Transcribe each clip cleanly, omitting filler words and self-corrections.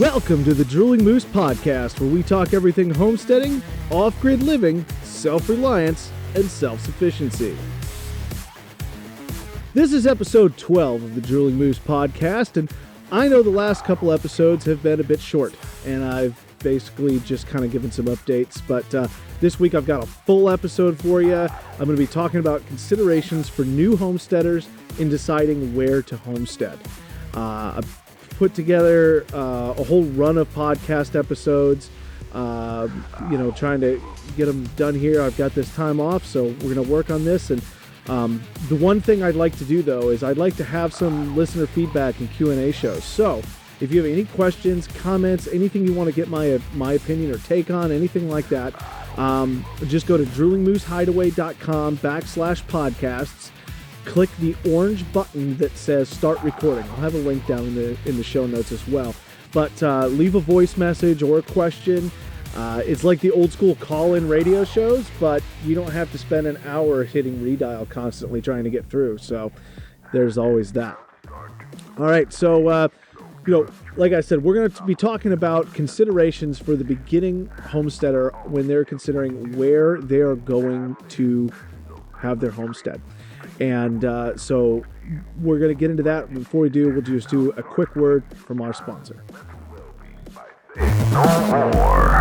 Welcome to the Drooling Moose Podcast, where we talk everything homesteading, off-grid living, self-reliance, and self-sufficiency. This is episode 12 of the Drooling Moose Podcast, and I know the last couple episodes have been a bit short, and I've basically just kind of given some updates, but this week I've got a full episode for you. I'm going to be talking about considerations for new homesteaders in deciding where to homestead. I've put together a whole run of podcast episodes, trying to get them done here. I've got this time off, so we're going to work on this. And the one thing I'd like to do, though, is I'd like to have some listener feedback and Q&A shows. So if you have any questions, comments, anything you want to get my opinion or take on, anything like that, just go to droolingmoosehideaway.com/podcasts. Click the orange button that says start recording. I'll have a link down in the show notes as well. But leave a voice message or a question. It's like the old school call-in radio shows, but you don't have to spend an hour hitting redial constantly trying to get through. So there's always that. All right, so like I said, we're going to be talking about considerations for the beginning homesteader when they're considering where they are going to have their homestead. And so we're going to get into that. Before we do, we'll just do a quick word from our sponsor. No more.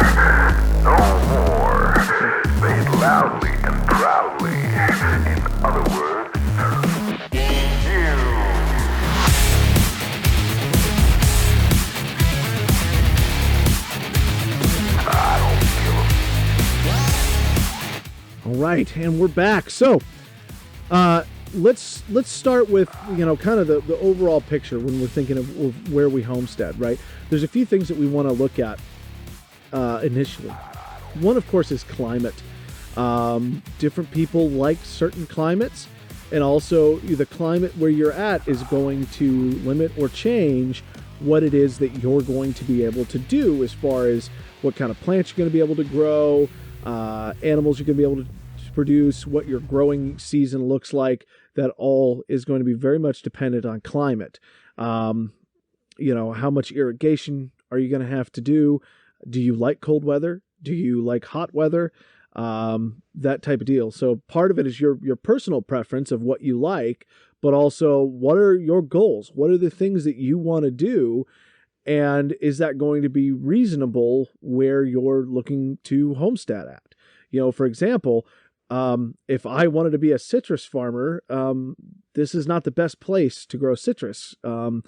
Say it loudly and proudly. In other words, All right, and we're back. So let's start with kind of the overall picture when we're thinking of where we homestead, right? There's a few things that we want to look at initially. One, of course, is climate. Different people like certain climates, and also the climate where you're at is going to limit or change what it is that you're going to be able to do as far as what kind of plants you're going to be able to grow, animals you're going to be able to produce, what your growing season looks like. That all is going to be very much dependent on climate. How much irrigation are you going to have to do? Do you like cold weather? Do you like hot weather? That type of deal. So part of it is your personal preference of what you like, but also what are your goals? What are the things that you want to do? And is that going to be reasonable where you're looking to homestead at? For example, if I wanted to be a citrus farmer, this is not the best place to grow citrus. Maine,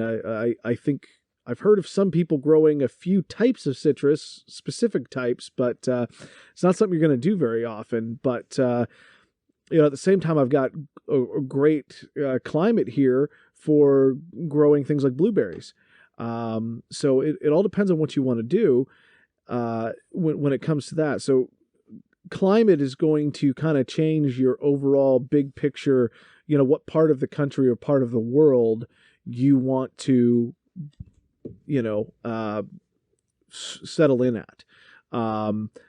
I think I've heard of some people growing a few types of citrus, specific types, but it's not something you're going to do very often. But, at the same time, I've got a great climate here for growing things like blueberries. So it all depends on what you want to do when it comes to that. So climate is going to kind of change your overall big picture, what part of the country or part of the world you want to, settle in at.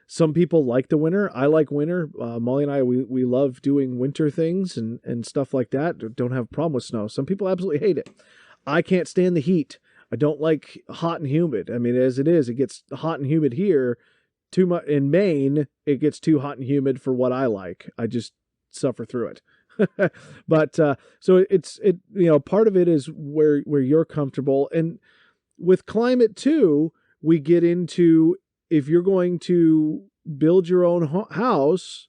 Some people like the winter. I like winter. Molly and I, we love doing winter things and stuff like that. Don't have a problem with snow. Some people absolutely hate it. I can't stand the heat. I don't like hot and humid. I mean, as it is, it gets hot and humid here. Too much in Maine, it gets too hot and humid for what I like. I just suffer through it. But so it's part of it is where you're comfortable. And with climate too, we get into if you're going to build your own house,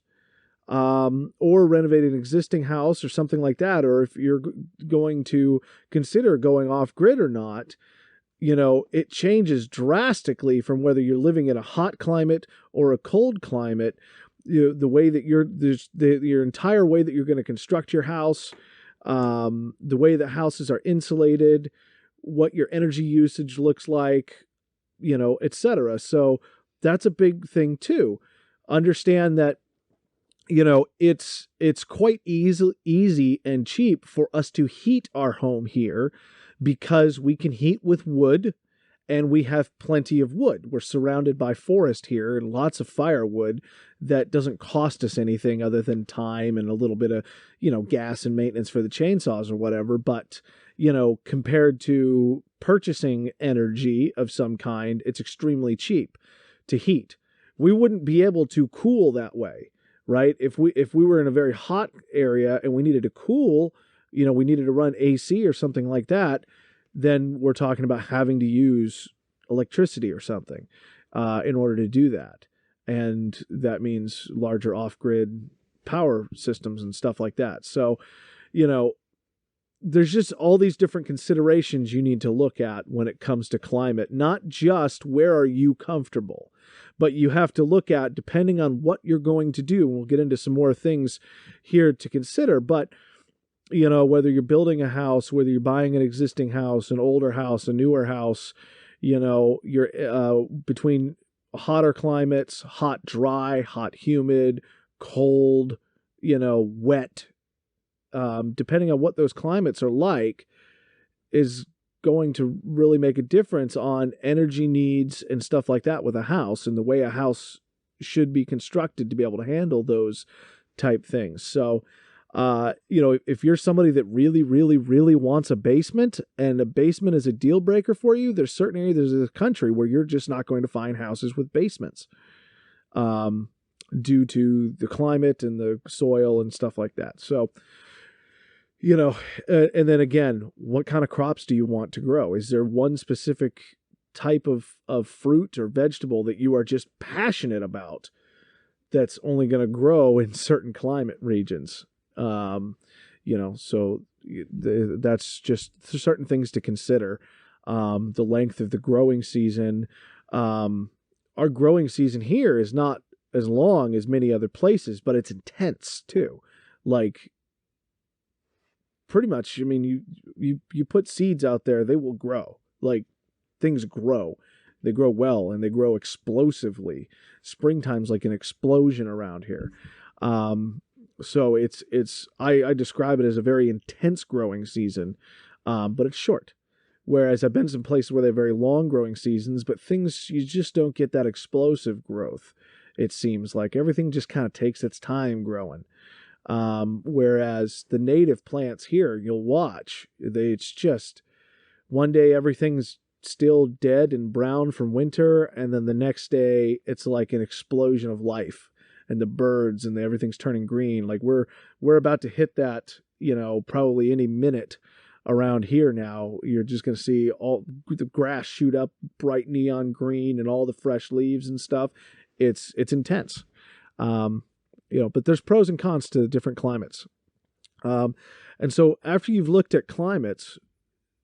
or renovate an existing house or something like that, or if you're going to consider going off grid or not. It changes drastically from whether you're living in a hot climate or a cold climate. The way that your entire way that you're going to construct your house, the way that houses are insulated, what your energy usage looks like, etc. So that's a big thing too. Understand that, it's quite easy and cheap for us to heat our home here, because we can heat with wood and we have plenty of wood. We're surrounded by forest here and lots of firewood that doesn't cost us anything other than time and a little bit of, gas and maintenance for the chainsaws or whatever. But, compared to purchasing energy of some kind, it's extremely cheap to heat. We wouldn't be able to cool that way, right? If we were in a very hot area and we needed to cool, we needed to run AC or something like that, then we're talking about having to use electricity or something in order to do that. And that means larger off-grid power systems and stuff like that. So, there's just all these different considerations you need to look at when it comes to climate, not just where are you comfortable, but you have to look at, depending on what you're going to do, and we'll get into some more things here to consider, but whether you're building a house, whether you're buying an existing house, an older house, a newer house, you're between hotter climates, hot, dry, hot, humid, cold, wet, depending on what those climates are like, is going to really make a difference on energy needs and stuff like that with a house, and the way a house should be constructed to be able to handle those type things. So, if you're somebody that really, really, really wants a basement, and a basement is a deal breaker for you, there's certain areas of the country where you're just not going to find houses with basements, due to the climate and the soil and stuff like that. So, and then again, what kind of crops do you want to grow? Is there one specific type of fruit or vegetable that you are just passionate about that's only going to grow in certain climate regions? So that's just certain things to consider. The length of the growing season. Our growing season here is not as long as many other places, but it's intense too. Like, pretty much, you put seeds out there, they will grow. Like, things grow. They grow well, and they grow explosively. Springtime's like an explosion around here. So I describe it as a very intense growing season, but it's short. Whereas I've been to some places where they have very long growing seasons, but you just don't get that explosive growth. It seems like everything just kind of takes its time growing. Whereas the native plants here, you'll watch, it's just one day everything's still dead and brown from winter, and then the next day it's like an explosion of life, and the birds and everything's turning green. Like we're about to hit that, probably any minute around here now. You're just going to see all the grass shoot up bright neon green and all the fresh leaves and stuff. It's intense. But there's pros and cons to the different climates. And so after you've looked at climates,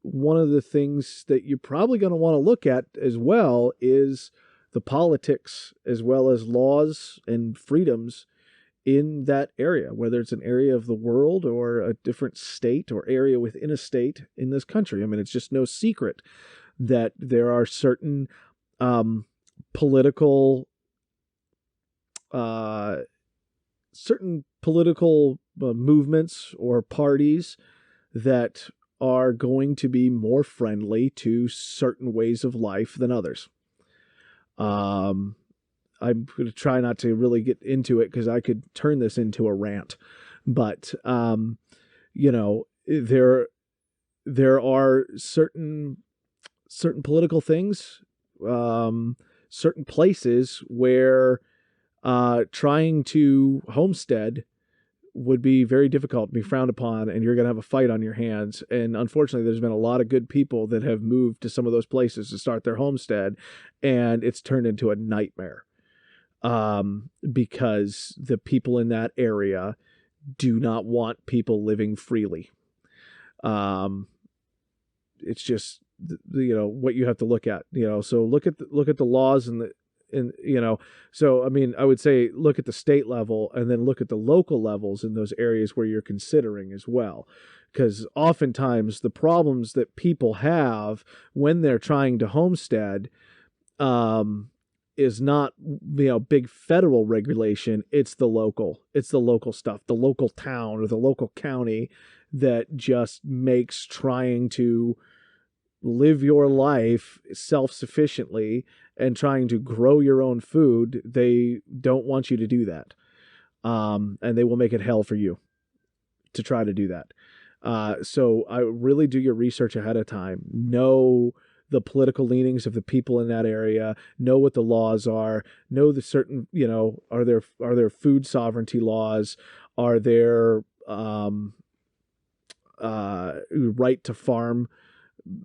one of the things that you're probably going to want to look at as well is the politics, as well as laws and freedoms in that area, whether it's an area of the world or a different state or area within a state in this country. It's just no secret that there are certain political movements or parties that are going to be more friendly to certain ways of life than others. I'm going to try not to really get into it because I could turn this into a rant, but there are certain political things, certain places where trying to homestead would be very difficult, be frowned upon, and you're going to have a fight on your hands. And unfortunately, there's been a lot of good people that have moved to some of those places to start their homestead, and it's turned into a nightmare because the people in that area do not want people living freely. It's just what you have to look at. So look at the laws and so I would say look at the state level and then look at the local levels in those areas where you're considering as well, because oftentimes the problems that people have when they're trying to homestead is not big federal regulation. It's the local stuff, the local town or the local county that just makes trying to live your life self-sufficiently and trying to grow your own food, they don't want you to do that. And they will make it hell for you to try to do that. So I really do your research ahead of time. Know the political leanings of the people in that area. Know what the laws are. Know the certain, are there food sovereignty laws? Are there right to farm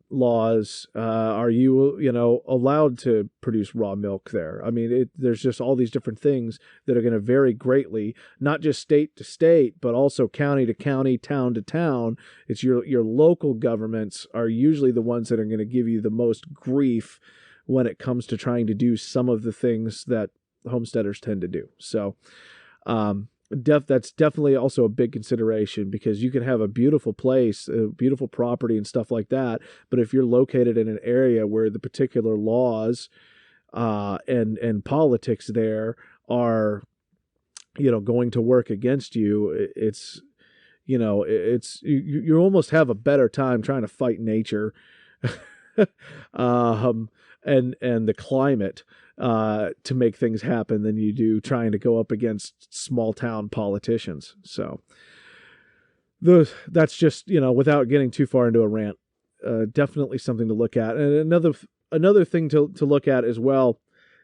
laws? Are you, allowed to produce raw milk there? I mean, there's just all these different things that are going to vary greatly, not just state to state, but also county to county, town to town. It's your local governments are usually the ones that are going to give you the most grief when it comes to trying to do some of the things that homesteaders tend to do. So, that's definitely also a big consideration, because you can have a beautiful place, a beautiful property and stuff like that, but if you're located in an area where the particular laws and politics there are going to work against you, you almost have a better time trying to fight nature and the climate to make things happen than you do trying to go up against small town politicians. So that's just, without getting too far into a rant, definitely something to look at. And another thing to look at as well,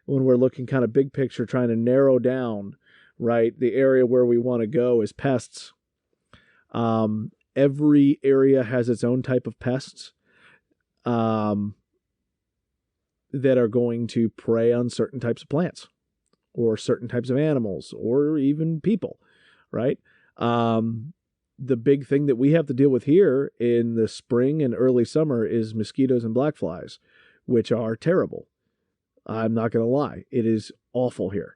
when we're looking kind of big picture, trying to narrow down, right, the area where we want to go, is pests. Every area has its own type of pests. That are going to prey on certain types of plants or certain types of animals or even people, right? The big thing that we have to deal with here in the spring and early summer is mosquitoes and black flies, which are terrible. I'm not going to lie. It is awful here.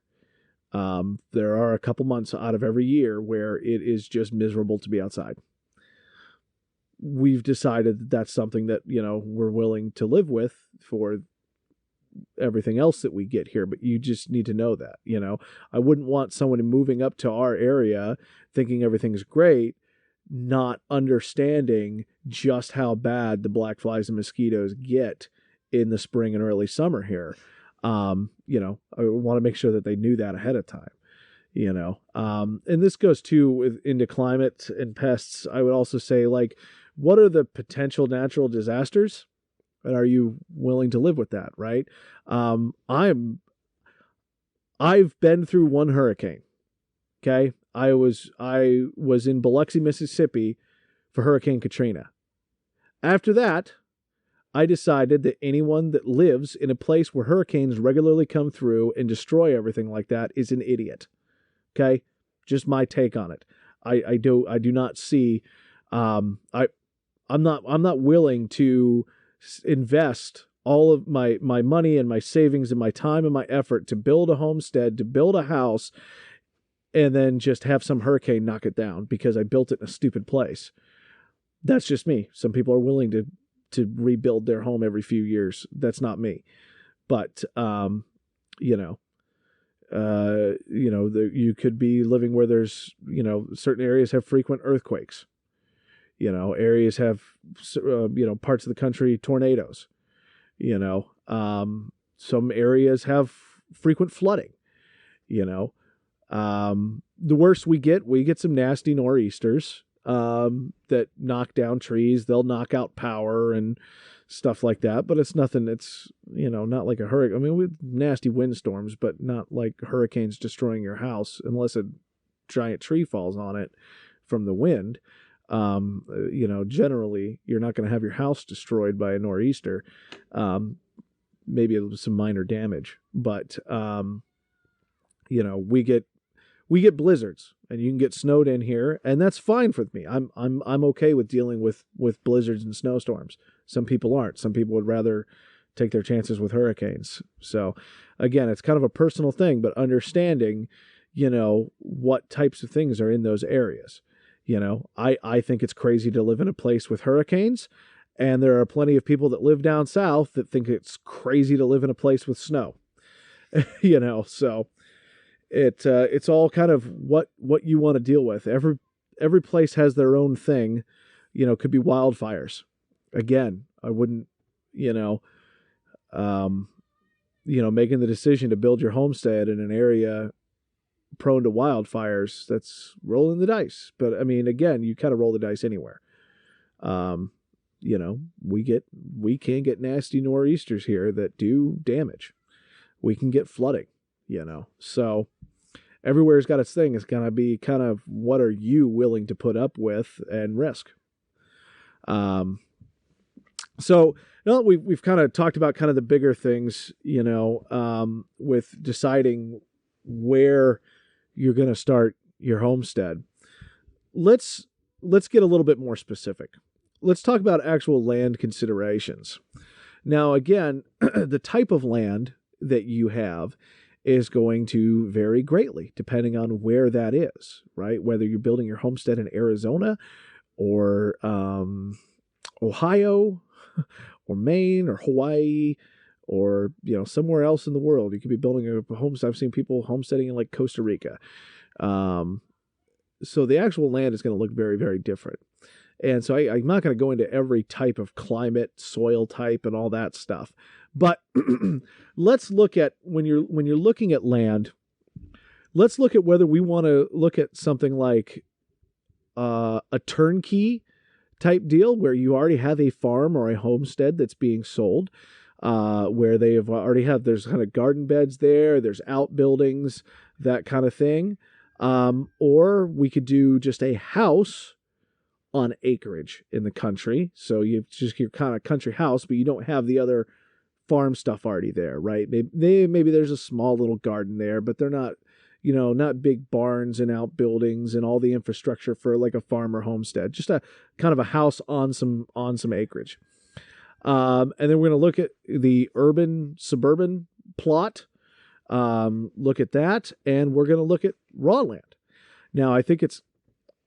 There are a couple months out of every year where it is just miserable to be outside. We've decided that that's something that, we're willing to live with for everything else that we get here, but you just need to know that, I wouldn't want someone moving up to our area thinking everything's great, not understanding just how bad the black flies and mosquitoes get in the spring and early summer here. I want to make sure that they knew that ahead of time, and this goes too into climate and pests. I would also say, like, what are the potential natural disasters? And are you willing to live with that, right? I've been through one hurricane. Okay. I was in Biloxi, Mississippi for Hurricane Katrina. After that, I decided that anyone that lives in a place where hurricanes regularly come through and destroy everything like that is an idiot. Okay. Just my take on it. I do not see, I'm not willing to invest all of my money and my savings and my time and my effort to build a homestead, to build a house, and then just have some hurricane knock it down because I built it in a stupid place. That's just me. Some people are willing to rebuild their home every few years. That's not me. But, you could be living where there's, certain areas have frequent earthquakes. Areas have, parts of the country, tornadoes. Some areas have frequent flooding. The worse we get some nasty nor'easters that knock down trees. They'll knock out power and stuff like that. But it's nothing. It's, not like a hurricane. I mean, with nasty windstorms, but not like hurricanes destroying your house unless a giant tree falls on it from the wind. Generally you're not going to have your house destroyed by a nor'easter. Maybe it was some minor damage, but, we get blizzards, and you can get snowed in here, and that's fine with me. I'm okay with dealing with blizzards and snowstorms. Some people aren't. Some people would rather take their chances with hurricanes. So again, it's kind of a personal thing, but understanding, what types of things are in those areas. I think it's crazy to live in a place with hurricanes, and there are plenty of people that live down south that think it's crazy to live in a place with snow. So it's all kind of what you want to deal with. Every place has their own thing. Could be wildfires. Again, I wouldn't, making the decision to build your homestead in an area prone to wildfires, that's rolling the dice. But I mean, again, you kind of roll the dice anywhere. We can get nasty nor'easters here that do damage. We can get flooding, So everywhere's got its thing. It's going to be kind of, what are you willing to put up with and risk? So we've kind of talked about kind of the bigger things, with deciding where you're going to start your homestead. Let's get a little bit more specific. Let's talk about actual land considerations. Now, again, the type of land that you have is going to vary greatly depending on where that is, right? Whether you're building your homestead in Arizona or Ohio or Maine or Hawaii or, somewhere else in the world. You could be building a homestead. I've seen people homesteading in like Costa Rica. So the actual land is going to look very, very different. And so I'm not going to go into every type of climate, soil type, and all that stuff. But let's look at, when you're looking at land, let's look at whether we want to look at something like a turnkey type deal where you already have a farm or a homestead that's being sold, where they have already there's kind of garden beds there, there's outbuildings, that kind of thing. Or we could do just a house on acreage in the country. So you just your kind of country house, but you don't have the other farm stuff already there, right? Maybe there's a small little garden there, but they're not, not big barns and outbuildings and all the infrastructure for like a farm or homestead. Just a kind of a house on some acreage. And then we're going to look at the urban suburban plot. Look at that, and we're going to look at raw land. Now, I think it's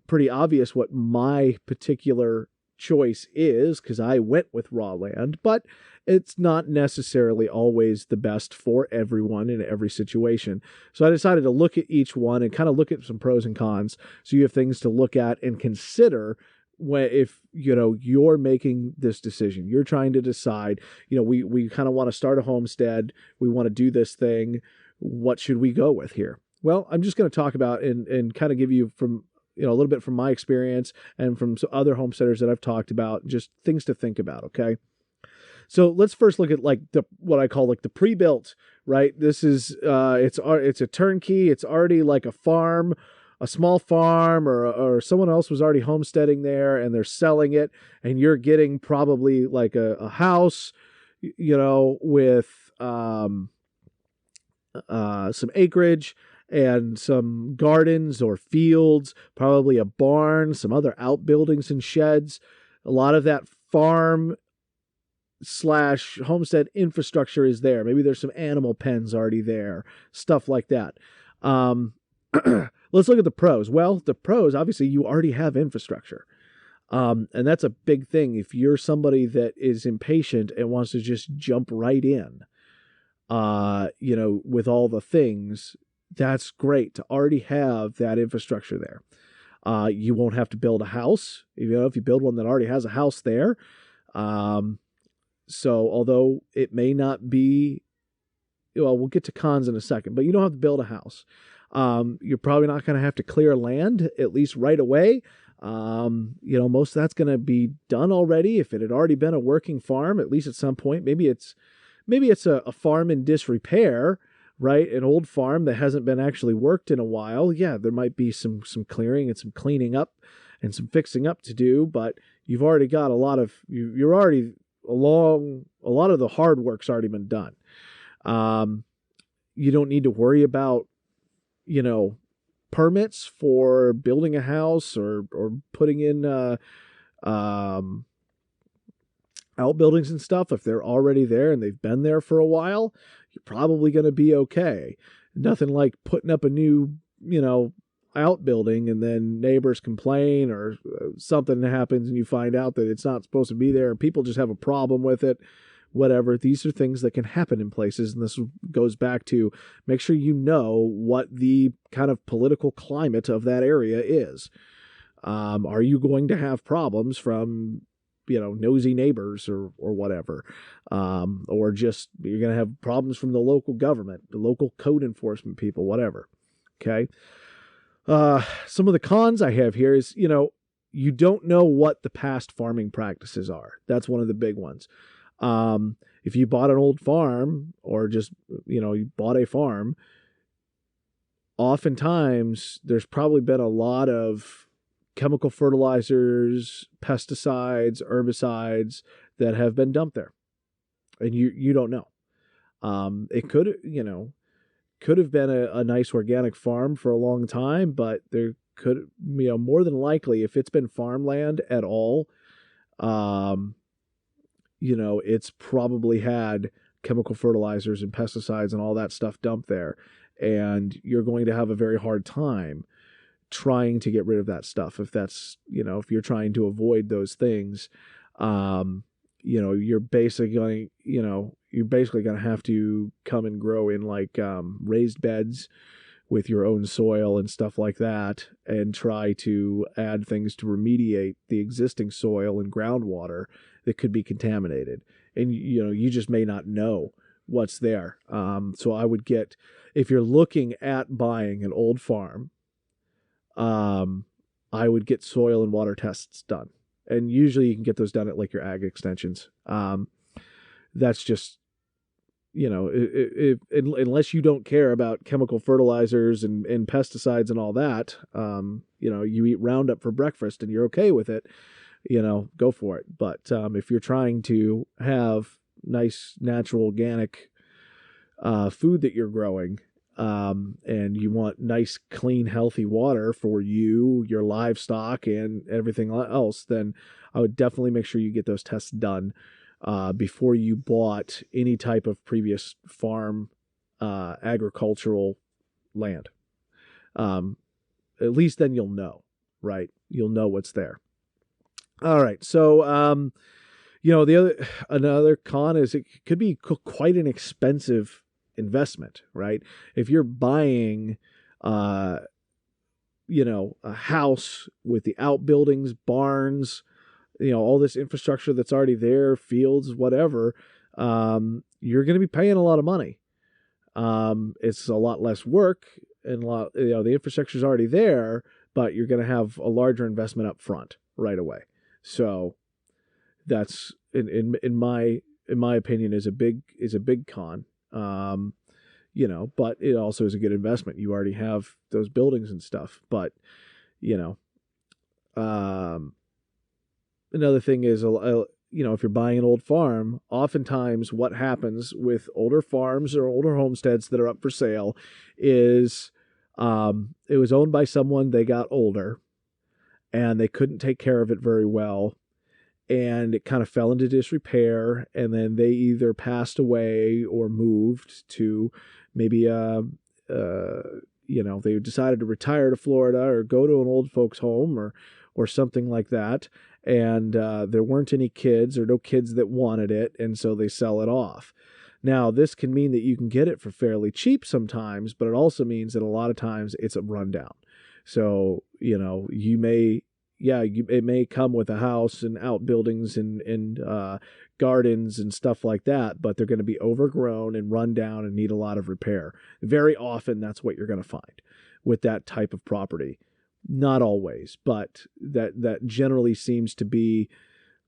pretty obvious what my particular choice is because I went with raw land, but it's not necessarily always the best for everyone in every situation. So I decided to look at each one and kind of look at some pros and cons. So you have things to look at and consider if you're making this decision. You're trying to decide, we kind of want to start a homestead. We want to do this thing. What should we go with here? Well, I'm just going to talk about and kind of give you from a little bit from my experience and from some other homesteaders that I've talked about, just things to think about. Okay. So let's first look at like what I call like the pre-built, right? This is, it's a turnkey. It's already like a farm, a small farm, or someone else was already homesteading there and they're selling it, and you're getting probably like a house, with, some acreage and some gardens or fields, probably a barn, some other outbuildings and sheds. A lot of that farm / homestead infrastructure is there. Maybe there's some animal pens already there, stuff like that. Let's look at the pros. Well, the pros, obviously, you already have infrastructure. And that's a big thing. If you're somebody that is impatient and wants to just jump right in, with all the things, that's great to already have that infrastructure there. You won't have to build a house, if you build one that already has a house there. So although it may not be, we'll get to cons in a second, but you don't have to build a house. You're probably not going to have to clear land, at least right away. Most of that's going to be done already. If it had already been a working farm, at least at some point, maybe it's a farm in disrepair, right? An old farm that hasn't been actually worked in a while. Yeah, there might be some clearing and some cleaning up and some fixing up to do, but you've already got you're already along, a lot of the hard work's already been done. You don't need to worry about, permits for building a house or putting in, outbuildings and stuff. If they're already there and they've been there for a while, you're probably going to be okay. Nothing like putting up a new, outbuilding and then neighbors complain or something happens and you find out that it's not supposed to be there and people just have a problem with it, whatever. These are things that can happen in places. And this goes back to make sure you know what the kind of political climate of that area is. Are you going to have problems from nosy neighbors or whatever, or just you're going to have problems from the local government, the local code enforcement people, whatever. Okay. Some of the cons I have here is, you don't know what the past farming practices are. That's one of the big ones. If you bought an old farm or just, you bought a farm, oftentimes there's probably been a lot of chemical fertilizers, pesticides, herbicides that have been dumped there. And you don't know. It could have been a nice organic farm for a long time, but there could, more than likely, if it's been farmland at all, it's probably had chemical fertilizers and pesticides and all that stuff dumped there. And you're going to have a very hard time trying to get rid of that stuff. If that's, if you're trying to avoid those things, you're basically going, to have to come and grow in like raised beds with your own soil and stuff like that, and try to add things to remediate the existing soil and groundwater that could be contaminated. And, you just may not know what's there. So I would get, if you're looking at buying an old farm, I would get soil and water tests done. And usually you can get those done at like your ag extensions. That's just, unless you don't care about chemical fertilizers and pesticides and all that, you eat Roundup for breakfast and you're okay with it, go for it. But if you're trying to have nice, natural, organic food that you're growing, and you want nice, clean, healthy water for you, your livestock, and everything else, then I would definitely make sure you get those tests done before you bought any type of previous farm agricultural land. At least then you'll know, right? You'll know what's there. All right. So, another con is it could be quite an expensive investment, right? If you're buying, a house with the outbuildings, barns, all this infrastructure that's already there, fields, whatever, you're going to be paying a lot of money. It's a lot less work, and the infrastructure is already there, but you're going to have a larger investment up front right away. So that's in my opinion is a big con. But it also is a good investment. You already have those buildings and stuff, but another thing is, if you're buying an old farm, oftentimes what happens with older farms or older homesteads that are up for sale is, it was owned by someone, they got older and they couldn't take care of it very well. And it kind of fell into disrepair, and then they either passed away or moved to maybe, they decided to retire to Florida or go to an old folks home or something like that. And there weren't any kids or no kids that wanted it, and so they sell it off. Now, this can mean that you can get it for fairly cheap sometimes, but it also means that a lot of times it's a rundown. So, it may come with a house and outbuildings and gardens and stuff like that, but they're going to be overgrown and run down and need a lot of repair. Very often, that's what you're going to find with that type of property. Not always, but that generally seems to be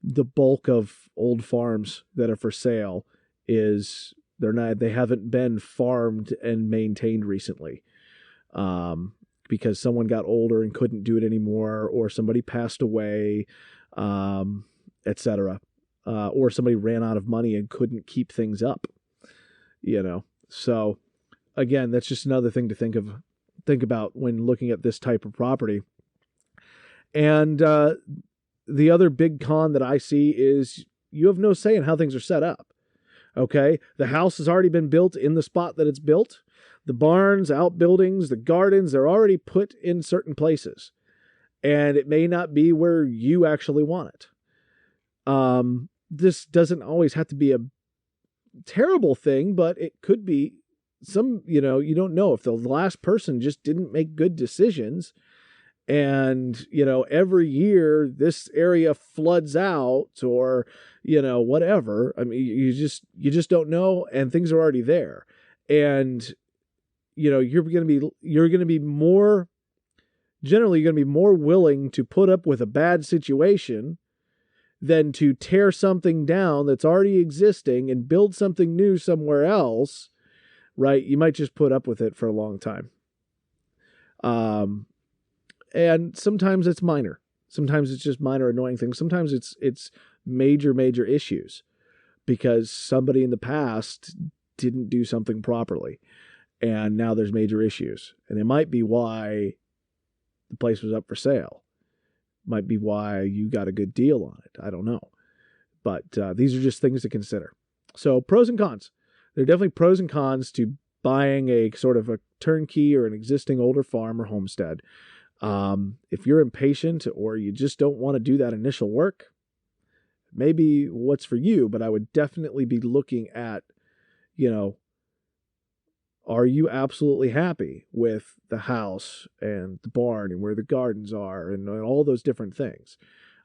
the bulk of old farms that are for sale. Is they haven't been farmed and maintained recently. Because someone got older and couldn't do it anymore, or somebody passed away, etc., or somebody ran out of money and couldn't keep things up. So again, that's just another thing to think about when looking at this type of property. And the other big con that I see is you have no say in how things are set up. Okay, the house has already been built in the spot that it's built. The barns, outbuildings, the gardens, they're already put in certain places. And it may not be where you actually want it. This doesn't always have to be a terrible thing, but it could be you don't know if the last person just didn't make good decisions. And, every year this area floods out or, whatever. I mean, you just don't know, and things are already there. And, you're going to be more, generally you're going to be more willing to put up with a bad situation than to tear something down that's already existing and build something new somewhere else, right? You might just put up with it for a long time. And sometimes it's minor. Sometimes it's just minor annoying things. Sometimes it's major issues because somebody in the past didn't do something properly. And now there's major issues. And it might be why the place was up for sale. Might be why you got a good deal on it. I don't know. But these are just things to consider. So pros and cons. There are definitely pros and cons to buying a sort of a turnkey or an existing older farm or homestead. If you're impatient or you just don't want to do that initial work, maybe what's for you, but I would definitely be looking at, are you absolutely happy with the house and the barn and where the gardens are and all those different things?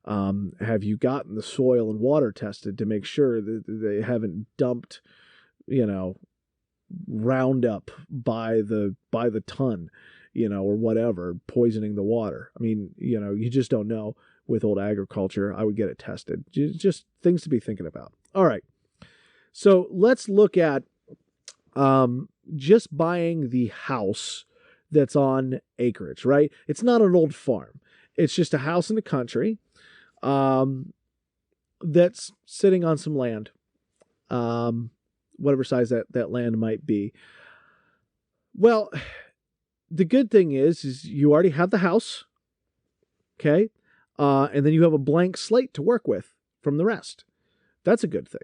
Have you gotten the soil and water tested to make sure that they haven't dumped, Roundup by the ton, or whatever, poisoning the water? I mean, you just don't know with old agriculture. I would get it tested. Just things to be thinking about. All right. So let's look at just buying the house that's on acreage, right? It's not an old farm. It's just a house in the country that's sitting on some land, whatever size that land might be. Well, the good thing is you already have the house, okay? And then you have a blank slate to work with from the rest. That's a good thing.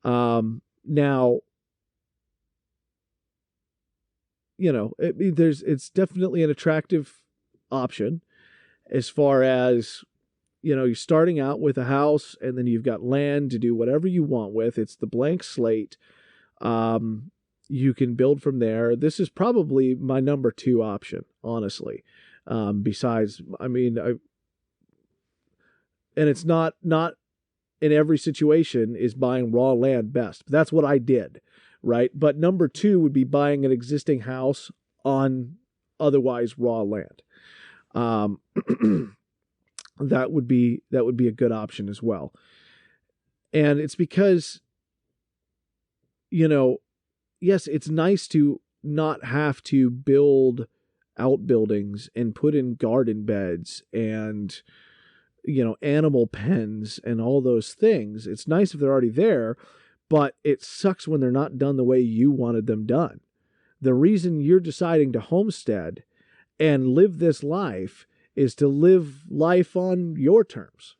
Now, it's definitely an attractive option as far as, you're starting out with a house and then you've got land to do whatever you want with. It's the blank slate. You can build from there. This is probably my number 2 option, honestly. Besides, and it's not in every situation is buying raw land best. But that's what I did, right? But number 2 would be buying an existing house on otherwise raw land. That would be a good option as well. And it's because, yes, it's nice to not have to build outbuildings and put in garden beds and, animal pens and all those things. It's nice if they're already there, but it sucks when they're not done the way you wanted them done. The reason you're deciding to homestead and live this life is to live life on your terms.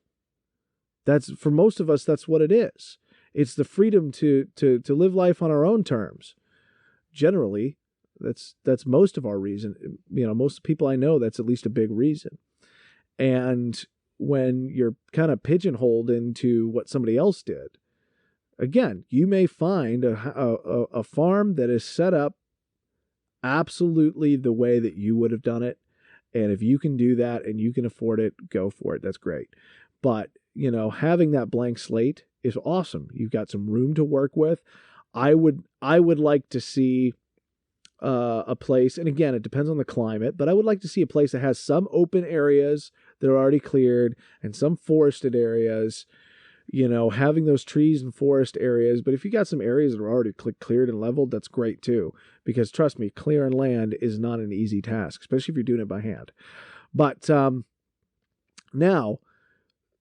That's, for most of us, that's what it is. It's the freedom to live life on our own terms. Generally, that's most of our reason. Most people I know, that's at least a big reason. And when you're kind of pigeonholed into what somebody else did, again, you may find a farm that is set up absolutely the way that you would have done it. And if you can do that and you can afford it, go for it. That's great. But, having that blank slate is awesome. You've got some room to work with. I would like to see a place, and again, it depends on the climate, but I would like to see a place that has some open areas that are already cleared and some forested areas, having those trees and forest areas. But if you got some areas that are already cleared and leveled, that's great too. Because trust me, clearing land is not an easy task, especially if you're doing it by hand. But now,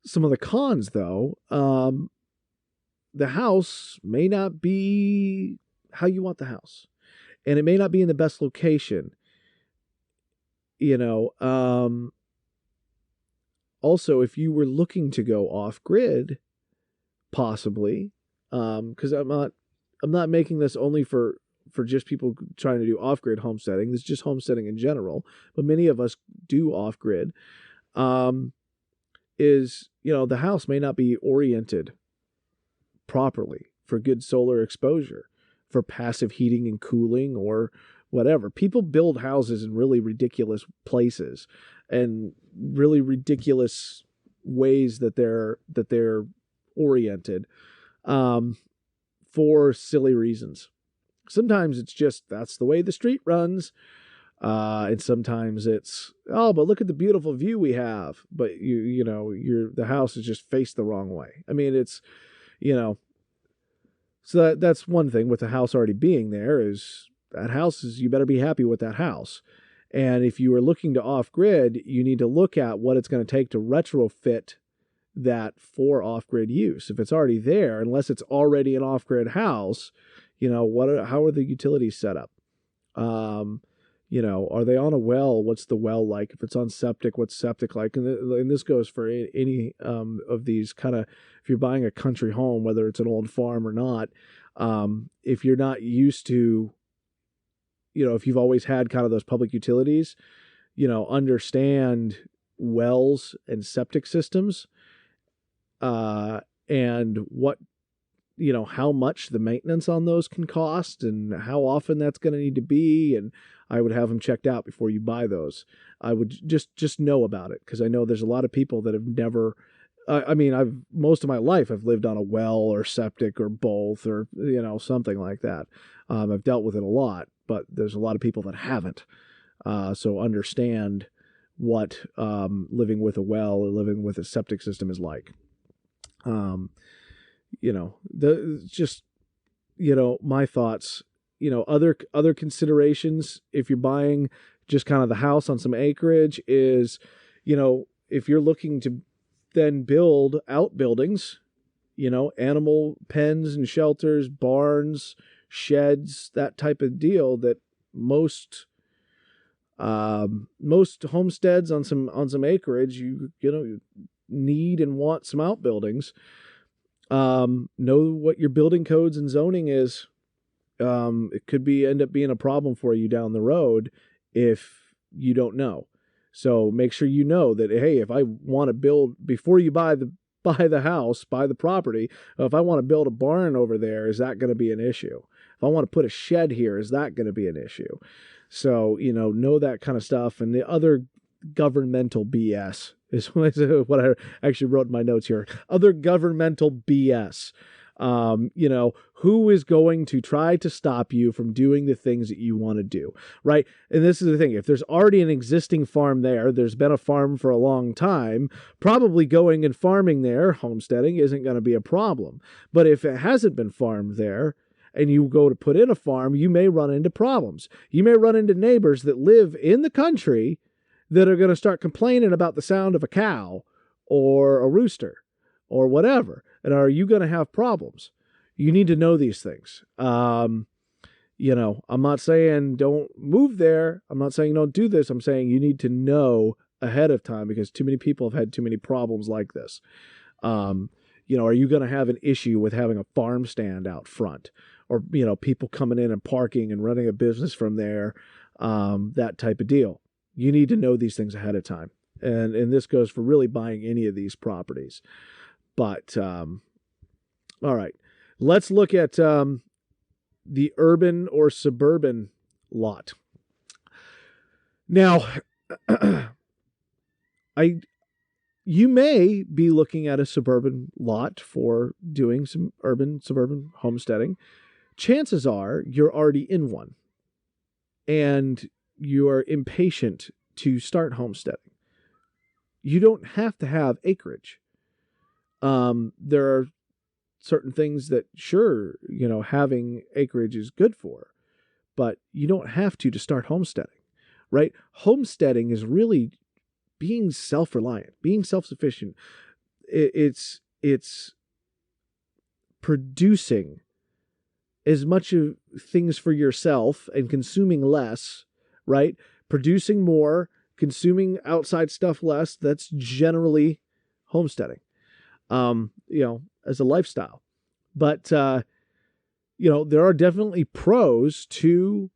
some of the cons though, the house may not be how you want the house. And it may not be in the best location. Also, if you were looking to go off grid, possibly, because I'm not making this only for just people trying to do off grid homesteading. This is just homesteading in general, but many of us do off grid. The house may not be oriented properly for good solar exposure, for passive heating and cooling or whatever. People build houses in really ridiculous places and really ridiculous ways that they're oriented for silly reasons. Sometimes it's just that's the way the street runs. And sometimes it's, oh, but look at the beautiful view we have. But the house is just faced the wrong way. I mean, it's, so that's one thing with the house already being there is that house is, you better be happy with that house. And if you are looking to off-grid, you need to look at what it's going to take to retrofit that for off-grid use. If it's already there, unless it's already an off-grid house, how are the utilities set up? Are they on a well? What's the well like? If it's on septic, what's septic like? And this goes for any of these kind of, if you're buying a country home, whether it's an old farm or not, if you're not used to, if you've always had kind of those public utilities, understand wells and septic systems, and what, how much the maintenance on those can cost and how often that's going to need to be. And I would have them checked out before you buy those. I would just know about it, because I know there's a lot of people that have never, most of my life I've lived on a well or septic or both, or, something like that. I've dealt with it a lot, but there's a lot of people that haven't. So understand what living with a well or living with a septic system is like. My thoughts, other considerations, if you're buying just kind of the house on some acreage, is, if you're looking to then build outbuildings, animal pens and shelters, barns, sheds, that type of deal, that most homesteads on some acreage, you need and want some outbuildings. Know what your building codes and zoning is. It could end up being a problem for you down the road if you don't know. So make sure you know that, hey, if I want to build, before you buy the house, buy the property, if I want to build a barn over there, is that going to be an issue? If I want to put a shed here, is that going to be an issue? So, know that kind of stuff. And the other governmental BS is what I actually wrote in my notes here. Other governmental BS. Who is going to try to stop you from doing the things that you want to do, right? And this is the thing. If there's already an existing farm there's been a farm for a long time, probably going and farming there, homesteading, isn't going to be a problem. But if it hasn't been farmed there, and you go to put in a farm, you may run into problems. You may run into neighbors that live in the country that are going to start complaining about the sound of a cow or a rooster or whatever. And are you going to have problems? You need to know these things. I'm not saying don't move there. I'm not saying don't do this. I'm saying you need to know ahead of time, because too many people have had too many problems like this. Are you going to have an issue with having a farm stand out front, or, people coming in and parking and running a business from there, that type of deal? You need to know these things ahead of time. And this goes for really buying any of these properties. But, all right, let's look at the urban or suburban lot. Now, you may be looking at a suburban lot for doing some suburban homesteading. Chances are you're already in one, and you are impatient to start homesteading. You don't have to have acreage. There are certain things that, sure, having acreage is good for, but you don't have to start homesteading, right? Homesteading is really being self-reliant, being self-sufficient. It's producing as much of things for yourself and consuming less, right? Producing more, consuming outside stuff less. That's generally homesteading, as a lifestyle. But, there are definitely pros to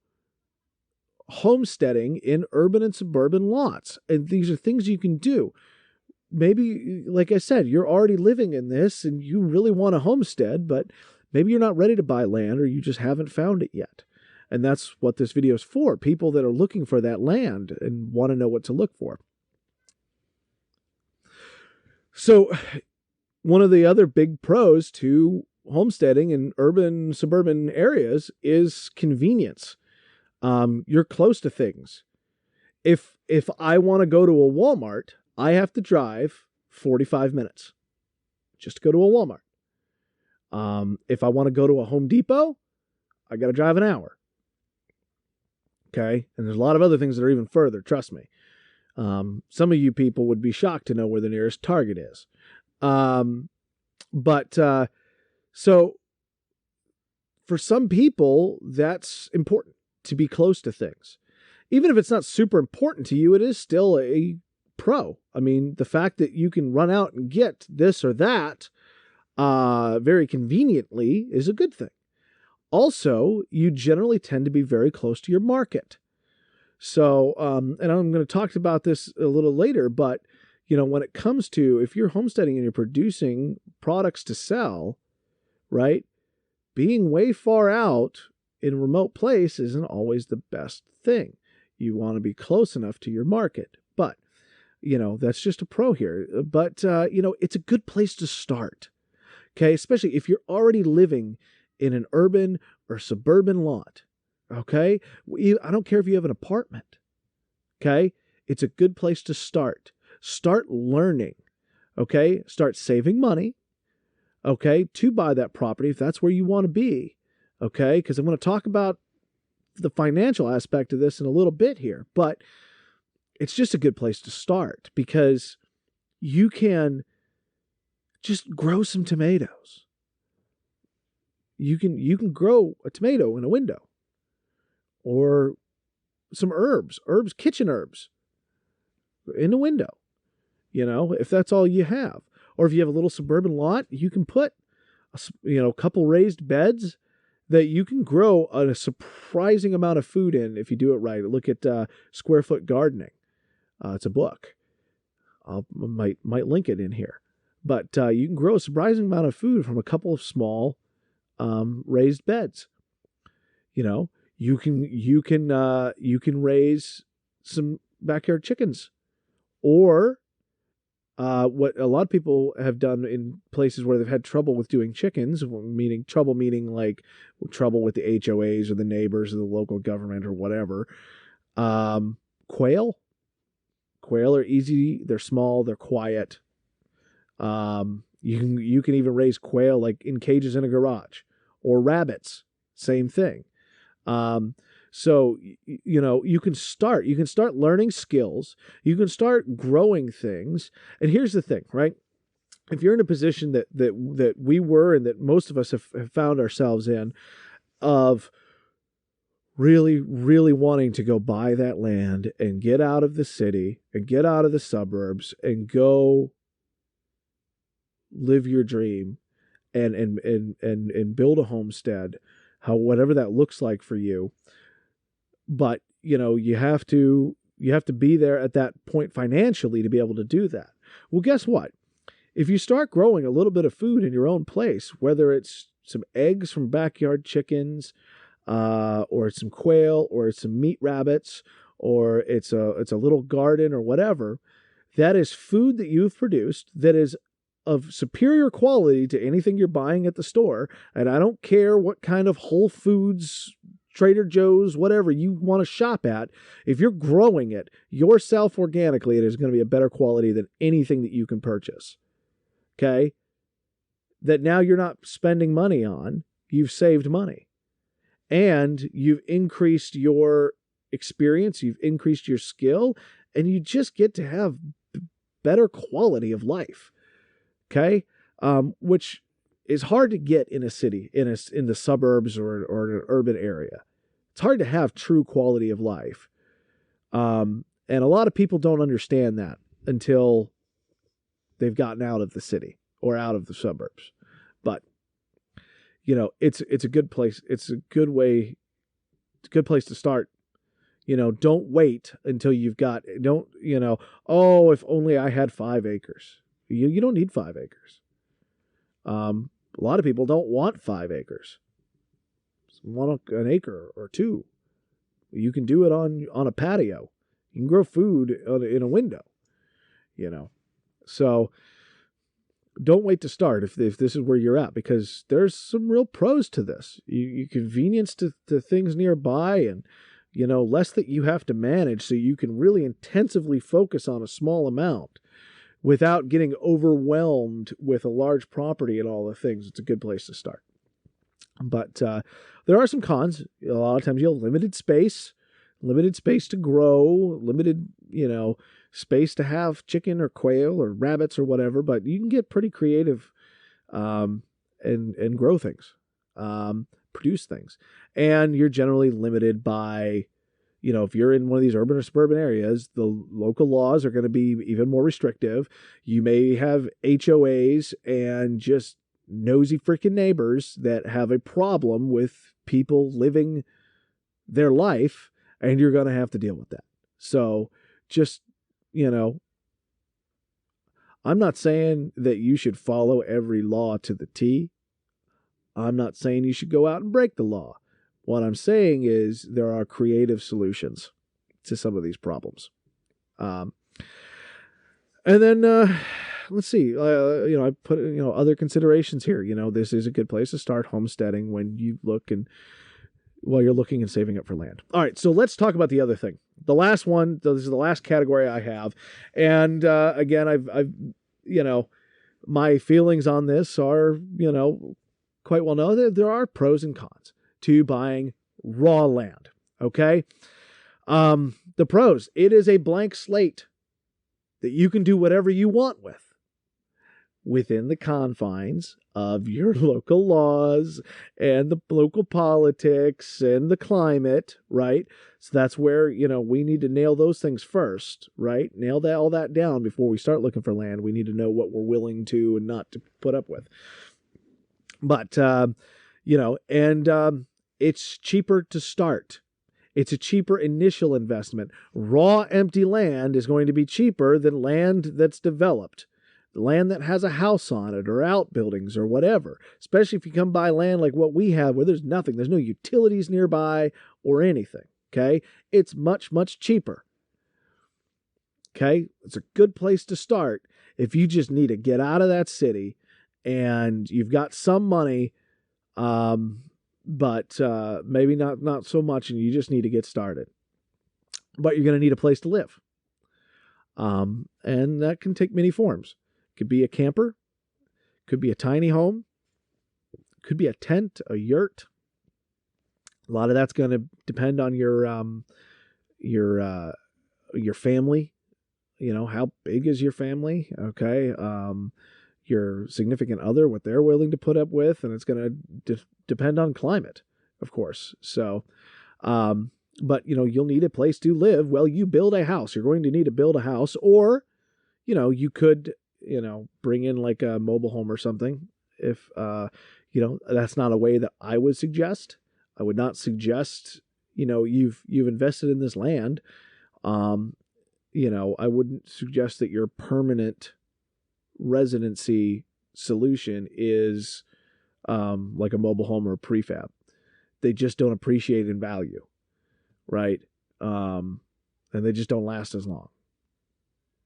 homesteading in urban and suburban lots. And these are things you can do. Maybe, like I said, you're already living in this and you really want a homestead, but maybe you're not ready to buy land, or you just haven't found it yet. And that's what this video is for. People that are looking for that land and want to know what to look for. So one of the other big pros to homesteading in urban, suburban areas is convenience. You're close to things. If I want to go to a Walmart, I have to drive 45 minutes just to go to a Walmart. If I want to go to a Home Depot, I got to drive an hour. Okay. And there's a lot of other things that are even further. Trust me. Some of you people would be shocked to know where the nearest Target is. So for some people, that's important to be close to things. Even if it's not super important to you, it is still a pro. I mean, the fact that you can run out and get this or that very conveniently is a good thing. Also, you generally tend to be very close to your market. So, and I'm going to talk about this a little later, but, when it comes to, if you're homesteading and you're producing products to sell, right, being way far out in a remote place isn't always the best thing. You want to be close enough to your market, but, that's just a pro here. But, it's a good place to start. Okay. Especially if you're already living in an urban or suburban lot. Okay. I don't care if you have an apartment. Okay. It's a good place to start. Start learning. Okay. Start saving money. Okay. To buy that property if that's where you want to be. Okay. Because I'm going to talk about the financial aspect of this in a little bit here, but it's just a good place to start because you can just grow some tomatoes. You can grow a tomato in a window or some herbs, kitchen herbs in a window, if that's all you have. Or if you have a little suburban lot, you can put, a couple raised beds that you can grow a surprising amount of food in if you do it right. Look at Square Foot Gardening. It's a book. I might link it in here. But you can grow a surprising amount of food from a couple of small raised beds. You can raise some backyard chickens, or what a lot of people have done in places where they've had trouble with doing chickens, meaning trouble with the HOAs or the neighbors or the local government or whatever. Quail are easy. They're small. They're quiet. You can even raise quail like in cages in a garage, or rabbits. Same thing. So, you can start learning skills. You can start growing things. And here's the thing, right? If you're in a position that we were, and that most of us have found ourselves in, of really, really wanting to go buy that land and get out of the city and get out of the suburbs and go live your dream and build a homestead, whatever that looks like for you. But, you have to be there at that point financially to be able to do that. Well, guess what? If you start growing a little bit of food in your own place, whether it's some eggs from backyard chickens, or it's some quail, or it's some meat rabbits, or it's a little garden or whatever, that is food that you've produced that is of superior quality to anything you're buying at the store. And I don't care what kind of Whole Foods, Trader Joe's, whatever you want to shop at. If you're growing it yourself organically, it is going to be a better quality than anything that you can purchase. Okay? That now you're not spending money on. You've saved money. And you've increased your experience. You've increased your skill. And you just get to have better quality of life. Okay? Which is hard to get in a city, in the suburbs or an urban area. It's hard to have true quality of life. And a lot of people don't understand that until they've gotten out of the city or out of the suburbs. But, it's a good place. It's a good way. It's a good place to start. Don't wait until you've got, if only I had 5 acres. You don't need 5 acres. A lot of people don't want 5 acres. Some want an acre or 2. You can do it on a patio. You can grow food in a window. So don't wait to start if this is where you're at, because there's some real pros to this. You convenience to things nearby, and less that you have to manage, so you can really intensively focus on a small amount without getting overwhelmed with a large property and all the things. It's a good place to start. But there are some cons. A lot of times you'll have limited space to grow, limited, space to have chicken or quail or rabbits or whatever, but you can get pretty creative and grow things, produce things. And you're generally limited by, if you're in one of these urban or suburban areas, the local laws are going to be even more restrictive. You may have HOAs and just nosy freaking neighbors that have a problem with people living their life, and you're going to have to deal with that. So just, I'm not saying that you should follow every law to the T. I'm not saying you should go out and break the law. What I'm saying is there are creative solutions to some of these problems. And then, let's see, I put, other considerations here. This is a good place to start homesteading when you look while you're looking and saving up for land. All right, so let's talk about the other thing. The last one, this is the last category I have. And again, I've my feelings on this are, quite well known. There are pros and cons to buying raw land. Okay. The pros, it is a blank slate that you can do whatever you want with within the confines of your local laws and the local politics and the climate, right? So that's where, we need to nail those things first, right? Nail all that down before we start looking for land. We need to know what we're willing to and not to put up with. But, it's cheaper to start. It's a cheaper initial investment. Raw, empty land is going to be cheaper than land that's developed. Land that has a house on it or outbuildings or whatever. Especially if you come by land like what we have where there's nothing. There's no utilities nearby or anything. Okay? It's much, much cheaper. Okay? It's a good place to start if you just need to get out of that city and you've got some money, but maybe not so much, and you just need to get started. But you're going to need a place to live. And that can take many forms. It could be a camper, could be a tiny home, could be a tent, a yurt. A lot of that's going to depend on your family. How big is your family? Okay. Your significant other, what they're willing to put up with, and it's going to depend on climate, of course. So, but you'll need a place to live. Well, you build a house. You're going to need to build a house, or you could bring in like a mobile home or something. If that's not a way that I would suggest. I would not suggest. You've invested in this land. I wouldn't suggest that your permanent residency solution is like a mobile home or a prefab. They just don't appreciate in value, right? And they just don't last as long.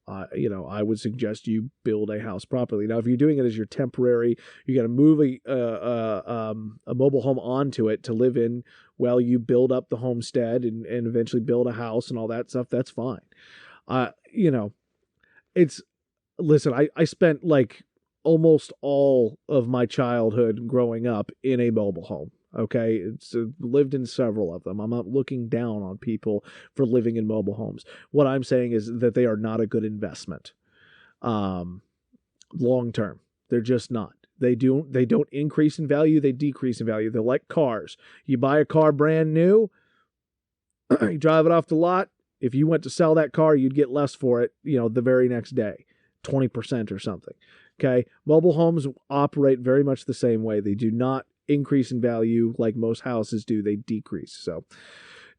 I would suggest you build a house properly. Now, if you're doing it as your temporary, you're going to move a mobile home onto it to live in while you build up the homestead and eventually build a house and all that stuff. That's fine. Listen, I spent like almost all of my childhood growing up in a mobile home. Okay. It's lived in several of them. I'm not looking down on people for living in mobile homes. What I'm saying is that they are not a good investment. Long term. They're just not. They don't increase in value. They decrease in value. They're like cars. You buy a car brand new, you drive it off the lot. If you went to sell that car, you'd get less for it, the very next day, 20% or something. Okay. Mobile homes operate very much the same way. They do not increase in value like most houses do. They decrease. So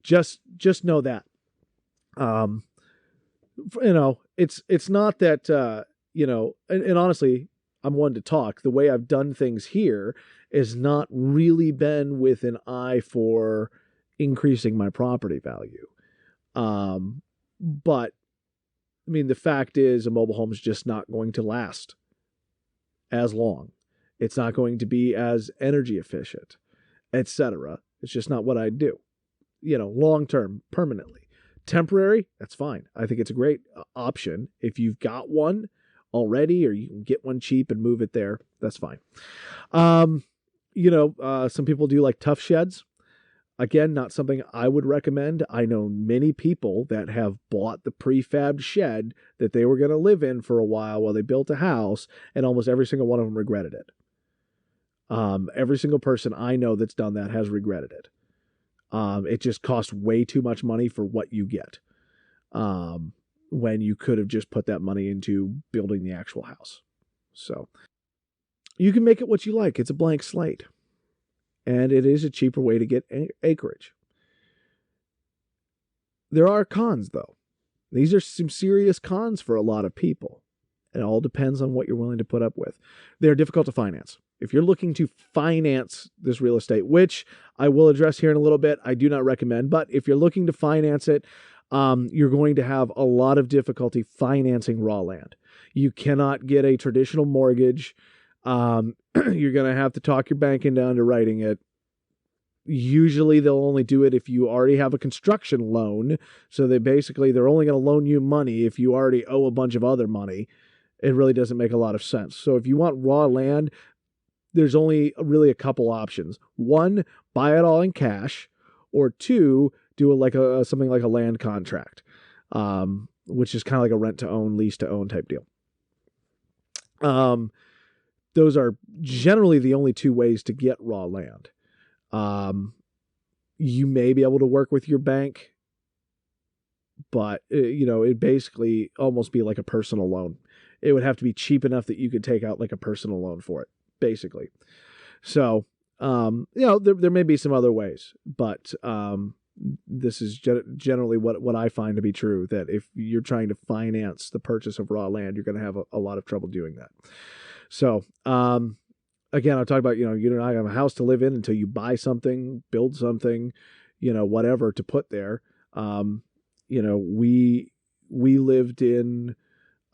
just know that, it's not that, and honestly, I'm one to talk. The way I've done things here is not really been with an eye for increasing my property value. But I mean, the fact is a mobile home is just not going to last as long. It's not going to be as energy efficient, etc. It's just not what I do. long term, permanently. Temporary, that's fine. I think it's a great option. If you've got one already, or you can get one cheap and move it there, that's fine. Some people do like tough sheds. Again, not something I would recommend. I know many people that have bought the prefabbed shed that they were going to live in for a while they built a house, and almost every single one of them regretted it. Every single person I know that's done that has regretted it. It just costs way too much money for what you get, when you could have just put that money into building the actual house. So you can make it what you like. It's a blank slate. And it is a cheaper way to get acreage. There are cons, though. These are some serious cons for a lot of people. It all depends on what you're willing to put up with. They're difficult to finance. If you're looking to finance this real estate, which I will address here in a little bit, I do not recommend. But if you're looking to finance it, you're going to have a lot of difficulty financing raw land. You cannot get a traditional mortgage. You're going to have to talk your bank into underwriting it. Usually they'll only do it if you already have a construction loan. So they're only going to loan you money if you already owe a bunch of other money. It really doesn't make a lot of sense. So if you want raw land, there's only really a couple options. One, buy it all in cash, or two, do something like a land contract, which is kind of like a rent to own, lease to own type deal. Those are generally the only two ways to get raw land. You may be able to work with your bank, but it'd basically almost be like a personal loan. It would have to be cheap enough that you could take out like a personal loan for it, basically. So, there may be some other ways, but this is generally what I find to be true, that if you're trying to finance the purchase of raw land, you're going to have a lot of trouble doing that. So, again, I'll talk about, you're not going to have a house to live in until you buy something, build something, whatever to put there. We lived in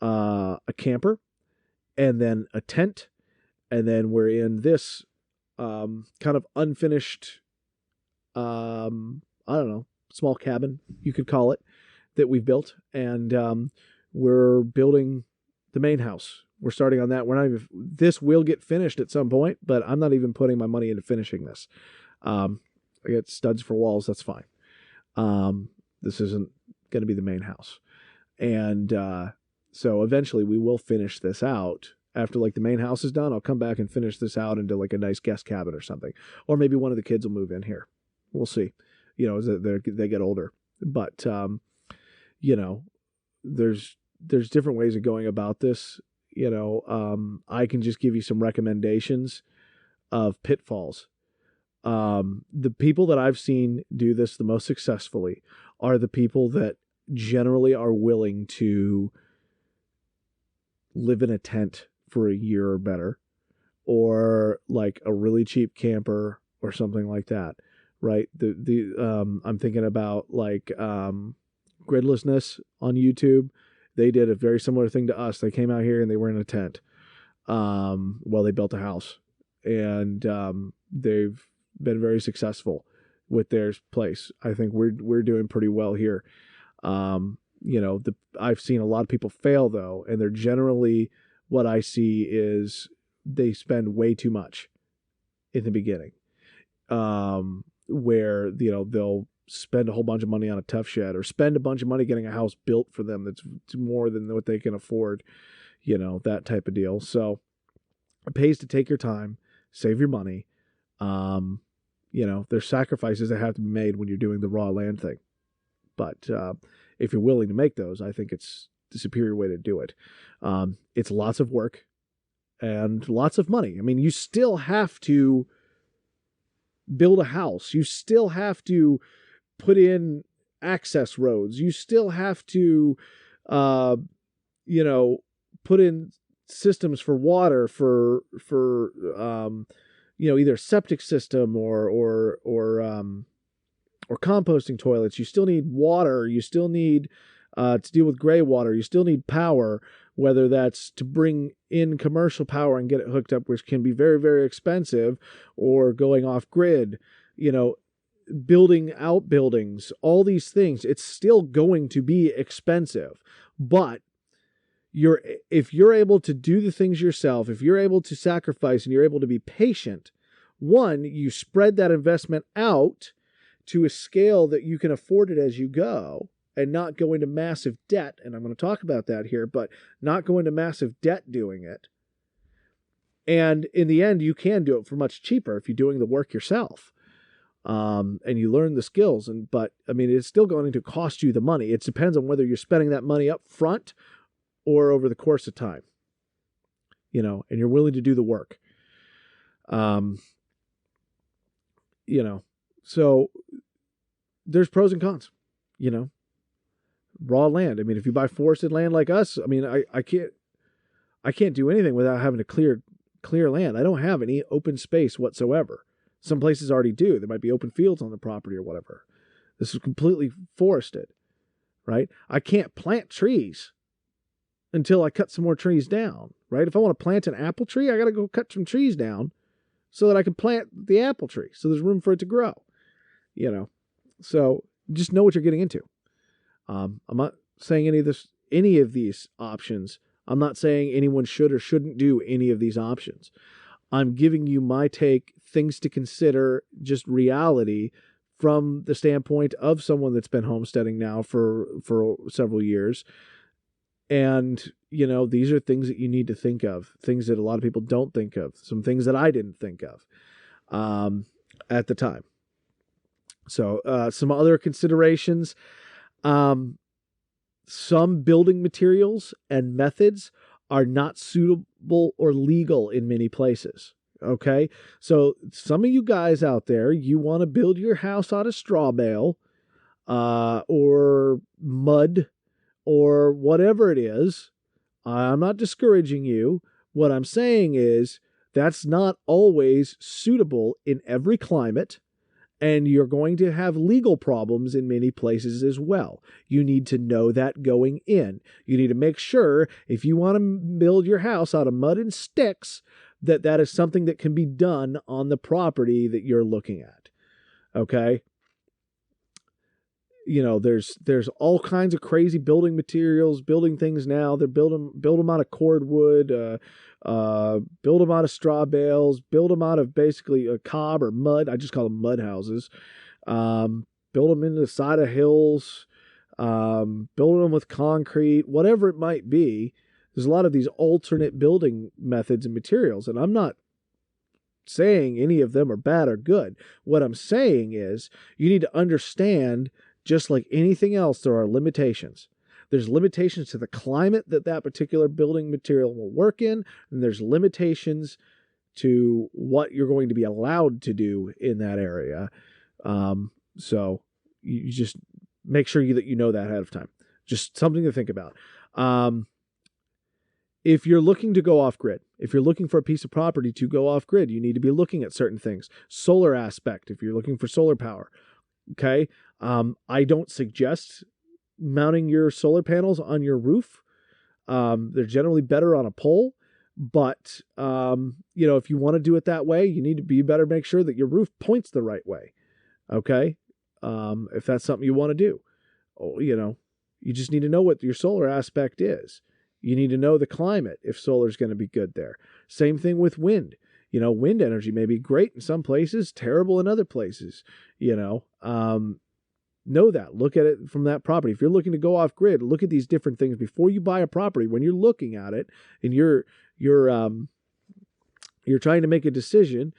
a camper, and then a tent, and then we're in this kind of unfinished, small cabin, you could call it, that we've built. And we're building the main house. We're starting on that. This will get finished at some point, but I'm not even putting my money into finishing this. I get studs for walls. That's fine. This isn't going to be the main house. And so eventually we will finish this out. After like the main house is done, I'll come back and finish this out into like a nice guest cabin or something. Or maybe one of the kids will move in here. We'll see, as they get older. But, there's different ways of going about this. I can just give you some recommendations of pitfalls. The people that I've seen do this the most successfully are the people that generally are willing to live in a tent for a year or better, or like a really cheap camper or something like that. Right. I'm thinking about like, Gridlessness on YouTube. They did a very similar thing to us. They came out here and they were in a tent while they built a house. And they've been very successful with their place. I think we're doing pretty well here. I've seen a lot of people fail, though, and they're generally, what I see is they spend way too much in the beginning, where they'll spend a whole bunch of money on a tough shed, or spend a bunch of money getting a house built for them that's more than what they can afford, that type of deal. So it pays to take your time, save your money. There's sacrifices that have to be made when you're doing the raw land thing. But if you're willing to make those, I think it's the superior way to do it. It's lots of work and lots of money. I mean, you still have to build a house. You still have to put in access roads. You still have to, put in systems for water, for either septic system or composting toilets. You still need water. You still need to deal with gray water. You still need power, whether that's to bring in commercial power and get it hooked up, which can be very, very expensive, or going off grid. building outbuildings, all these things, it's still going to be expensive. But if you're able to do the things yourself, if you're able to sacrifice and you're able to be patient, one, you spread that investment out to a scale that you can afford it as you go and not go into massive debt. And I'm going to talk about that here, but not go into massive debt doing it. And in the end, you can do it for much cheaper if you're doing the work yourself. And you learn the skills. But I mean, it's still going to cost you the money. It depends on whether you're spending that money up front or over the course of time, and you're willing to do the work. So there's pros and cons, raw land. I mean, if you buy forested land like us, I mean, I can't do anything without having to clear land. I don't have any open space whatsoever. Some places already do. There might be open fields on the property or whatever. This is completely forested, right? I can't plant trees until I cut some more trees down, right? If I want to plant an apple tree, I got to go cut some trees down so that I can plant the apple tree. So there's room for it to grow, So just know what you're getting into. I'm not saying any of these options. I'm not saying anyone should or shouldn't do any of these options. I'm giving you my take, things to consider, just reality from the standpoint of someone that's been homesteading now for several years. And, these are things that you need to think of, things that a lot of people don't think of, some things that I didn't think of at the time. So some other considerations, some building materials and methods are not suitable or legal in many places. Okay. So some of you guys out there, you want to build your house out of straw bale or mud or whatever it is. I'm not discouraging you. What I'm saying is that's not always suitable in every climate, and you're going to have legal problems in many places as well. You need to know that going in. You need to make sure if you want to build your house out of mud and sticks, that is something that can be done on the property that you're looking at. Okay? There's all kinds of crazy building materials, building things now. They're build them out of cordwood, build them out of straw bales, build them out of basically a cob or mud. I just call them mud houses. Build them into the side of hills, building them with concrete, whatever it might be. There's a lot of these alternate building methods and materials, and I'm not saying any of them are bad or good. What I'm saying is you need to understand, just like anything else, there are limitations. There's limitations to the climate that particular building material will work in, and there's limitations to what you're going to be allowed to do in that area. So you just make sure that you know that ahead of time. Just something to think about. If you're looking to go off grid, if you're looking for a piece of property to go off grid, you need to be looking at certain things. Solar aspect, if you're looking for solar power. Okay. I don't suggest mounting your solar panels on your roof. They're generally better on a pole, but if you want to do it that way, you better make sure that your roof points the right way. Okay. If that's something you want to do, you just need to know what your solar aspect is. You need to know the climate if solar is going to be good there. Same thing with wind. Wind energy may be great in some places, terrible in other places. Know that. Look at it from that property. If you're looking to go off grid, look at these different things before you buy a property. When you're looking at it and you're trying to make a decision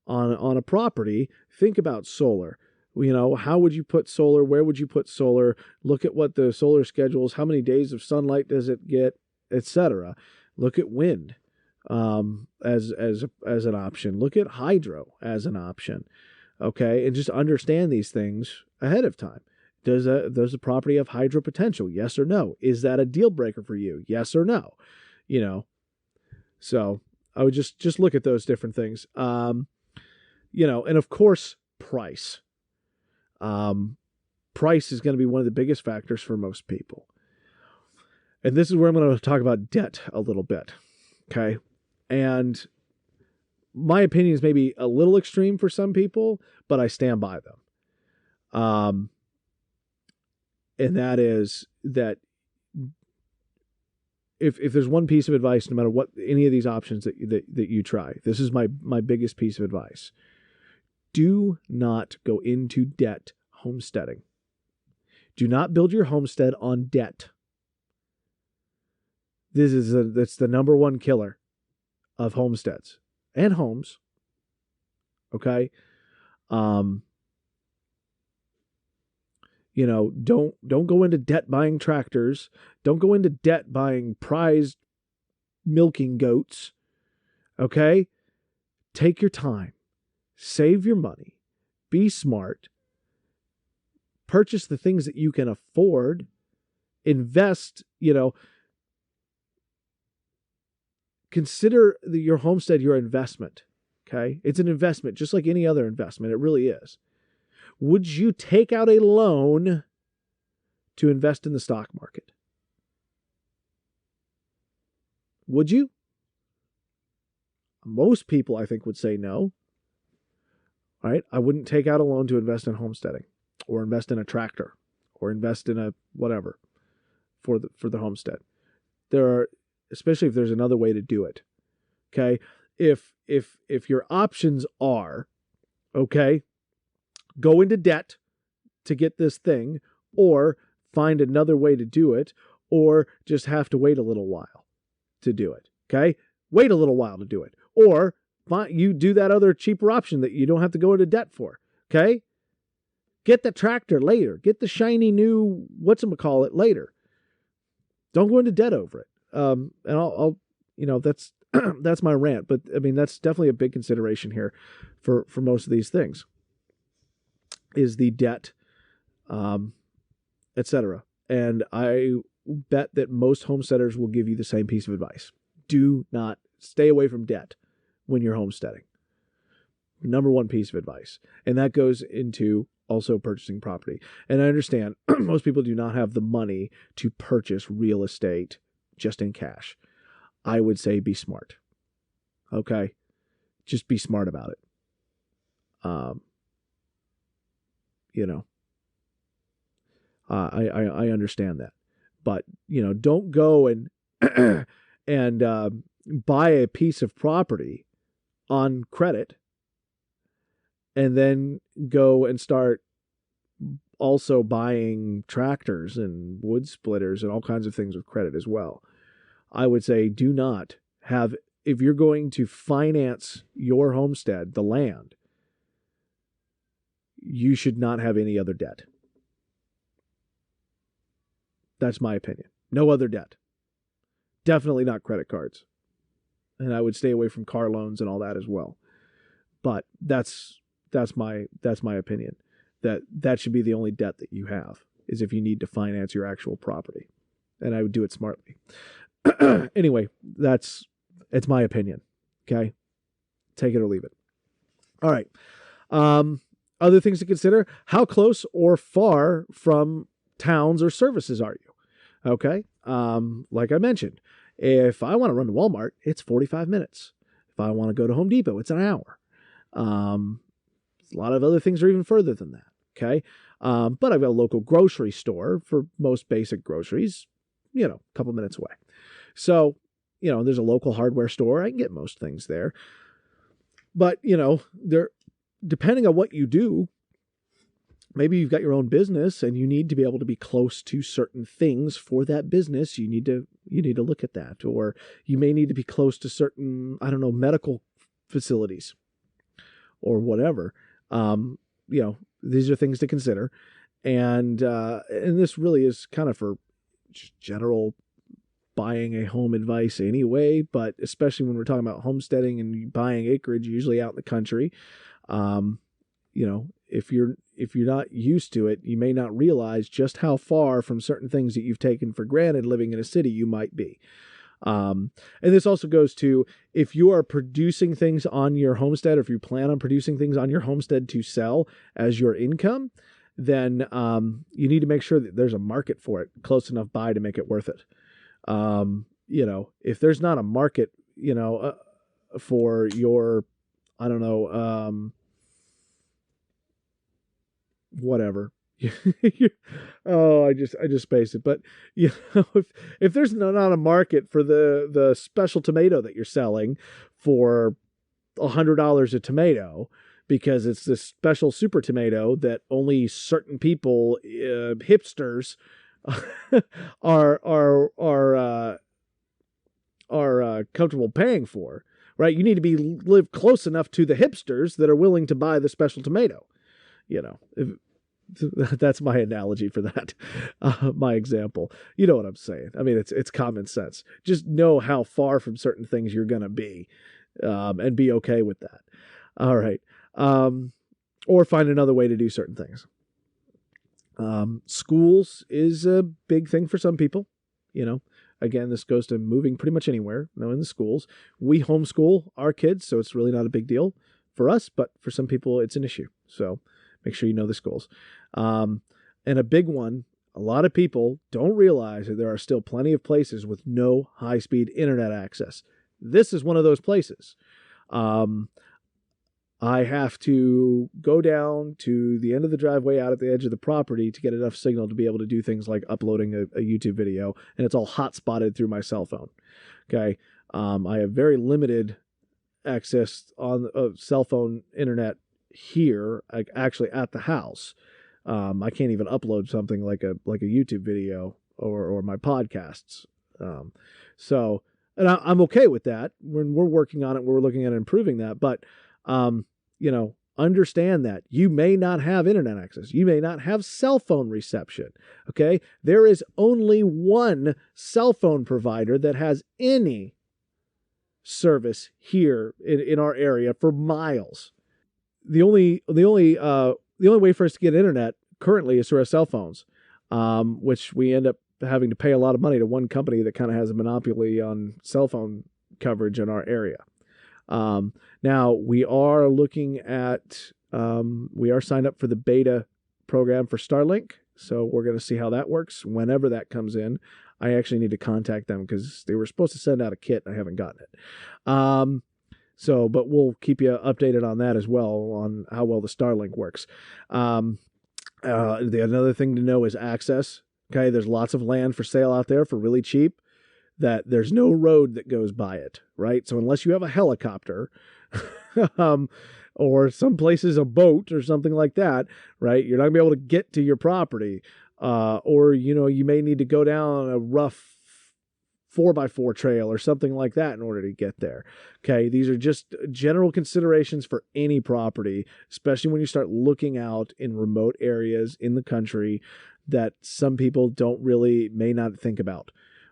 on a property, think about solar. How would you put solar? Where would you put solar? Look at what the solar schedule is. How many days of sunlight does it get, etc. Look at wind as an option. Look at hydro as an option. Okay, and just understand these things ahead of time. Does a property have hydro potential? Yes or no? Is that a deal breaker for you? Yes or no? So I would just look at those different things. And of course, price. Price is going to be one of the biggest factors for most people. And this is where I'm going to talk about debt a little bit. Okay. And my opinion is maybe a little extreme for some people, but I stand by them. And that is that if there's one piece of advice, no matter what any of these options that you try, this is my biggest piece of advice. Do not go into debt homesteading. Do not build your homestead on debt. That's the number one killer of homesteads and homes. Okay. Don't go into debt buying tractors. Don't go into debt buying prized milking goats. Okay. Take your time, save your money, be smart, purchase the things that you can afford, invest, consider your homestead your investment. Okay. It's an investment just like any other investment. It really is. Would you take out a loan to invest in the stock market? Would you? Most people, I think, would say no. All right. I wouldn't take out a loan to invest in homesteading or invest in a tractor or invest in a whatever for the homestead. There are, especially if there's another way to do it. Okay. If your options are, okay, go into debt to get this thing, or find another way to do it, or just have to wait a little while to do it. Okay. Wait a little while to do it. Or you do that other cheaper option that you don't have to go into debt for. Okay. Get the tractor later. Get the shiny new whatchamacallit later. Don't go into debt over it. And I'll that's that's my rant. But I mean, that's definitely a big consideration here for most of these things. Is the debt, etc. And I bet that most homesteaders will give you the same piece of advice. Do not stay away from debt when you're homesteading. Number one piece of advice. And that goes into also purchasing property. And I understand most people do not have the money to purchase real estate just in cash. I would say be smart. Okay? Just be smart about it. I understand that. But, don't go and and buy a piece of property on credit and then go and start also buying tractors and wood splitters and all kinds of things with credit as well. I would say do not have, if you're going to finance your homestead, the land, you should not have any other debt. That's my opinion. No other debt. Definitely not credit cards. And I would stay away from car loans and all that as well. But that's my opinion. That should be the only debt that you have, is if you need to finance your actual property. And I would do it smartly. Anyway, it's my opinion. Okay? Take it or leave it. All right. Other things to consider: how close or far from towns or services are you? Okay. Like I mentioned, if I want to run to Walmart, it's 45 minutes. If I want to go to Home Depot, it's an hour. A lot of other things are even further than that. Okay. But I've got a local grocery store for most basic groceries, a couple minutes away. So, there's a local hardware store. I can get most things there. But, depending on what you do, maybe you've got your own business and you need to be able to be close to certain things for that business. You need to look at that. Or you may need to be close to certain, medical facilities or whatever. These are things to consider. And this really is kind of for just general buying a home advice anyway, but especially when we're talking about homesteading and buying acreage, usually out in the country, if you're not used to it, you may not realize just how far from certain things that you've taken for granted living in a city you might be. And this also goes to, if you are producing things on your homestead, or if you plan on producing things on your homestead to sell as your income, then you need to make sure that there's a market for it close enough by to make it worth it. If there's not a market, for your, whatever. Oh, I just spaced it. But if there's not a market for the special tomato that you're selling for $100 a tomato, because it's this special super tomato that only certain people, hipsters, are comfortable paying for, right? You need to live close enough to the hipsters that are willing to buy the special tomato. That's my analogy for that. My example. You know what I'm saying? I mean, it's common sense. Just know how far from certain things you're going to be, and be okay with that. All right. Or find another way to do certain things. Schools is a big thing for some people. Again, this goes to moving pretty much anywhere. In the schools, we homeschool our kids, so it's really not a big deal for us, but for some people it's an issue. So make sure you know the schools. And a big one, a lot of people don't realize that there are still plenty of places with no high-speed internet access. This is one of those places. I have to go down to the end of the driveway out at the edge of the property to get enough signal to be able to do things like uploading a YouTube video, and it's all hot-spotted through my cell phone. Okay. I have very limited access on cell phone internet here, actually at the house. I can't even upload something like a YouTube video or my podcasts. And I'm okay with that. We're working on it. We're looking at improving that, but understand that you may not have internet access. You may not have cell phone reception. Okay. There is only one cell phone provider that has any service here in our area for miles. The only way for us to get internet currently is through our cell phones, which we end up having to pay a lot of money to one company that kind of has a monopoly on cell phone coverage in our area. Now we are looking at, we are signed up for the beta program for Starlink. So we're going to see how that works whenever that comes in. I actually need to contact them because they were supposed to send out a kit. I haven't gotten it. But we'll keep you updated on that as well, on how well the Starlink works. Another thing to know is access. Okay. There's lots of land for sale out there for really cheap, that there's no road that goes by it, right? So unless you have a helicopter, or some places a boat or something like that, right, you're not gonna be able to get to your property. Or you may need to go down a rough 4x4 trail or something like that in order to get there. Okay. These are just general considerations for any property, especially when you start looking out in remote areas in the country that some people may not think about,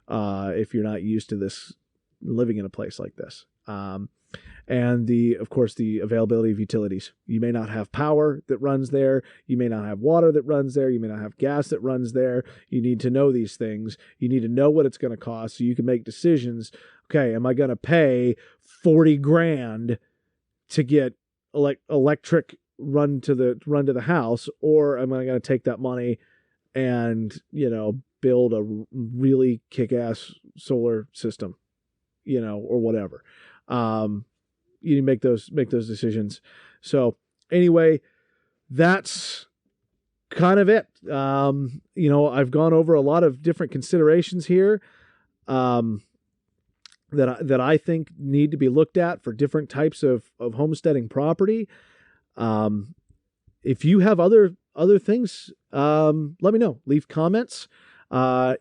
if you're not used to this, living in a place like this. And of course, the availability of utilities. You may not have power that runs there. You may not have water that runs there. You may not have gas that runs there. You need to know these things. You need to know what it's going to cost so you can make decisions. Okay, am I going to pay $40,000 to get electric run to the house, or am I going to take that money and build a really kick-ass solar system, or whatever? You need to make those decisions. So anyway, that's kind of it. I've gone over a lot of different considerations here, that I think need to be looked at for different types of homesteading property. If you have other things, let me know. Leave comments.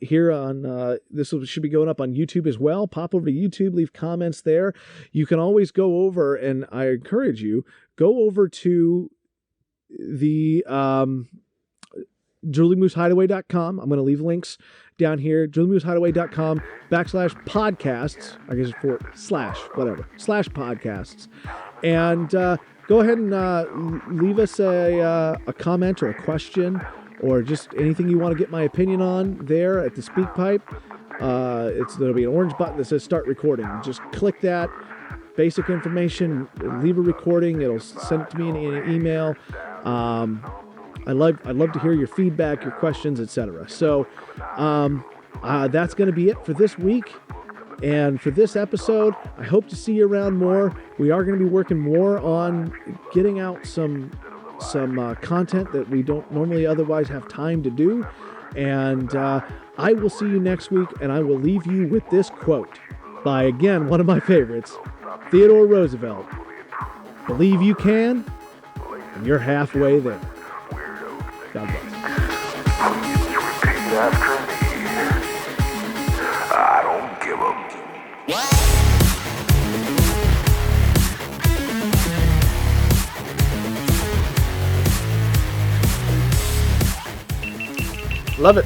Here on, this should be going up on YouTube as well. Pop over to YouTube, leave comments there. You can always go over, and I encourage you, go over to the, DroolingMooseHideaway.com. I'm going to leave links down here, DroolingMooseHideaway.com/podcasts, I guess it's /podcasts. And, go ahead and, leave us a comment or a question, or just anything you want to get my opinion on there at the speak pipe. There'll be an orange button that says start recording. Just click that, basic information, leave a recording. It'll send it to me in an email. I'd love to hear your feedback, your questions, etc. So that's going to be it for this week. And for this episode, I hope to see you around more. We are going to be working more on getting out some some content that we don't normally otherwise have time to do. And I will see you next week, and I will leave you with this quote by, again, one of my favorites, Theodore Roosevelt. Believe you can, and you're halfway there. God bless. Please repeat after me. I don't give a... Love it.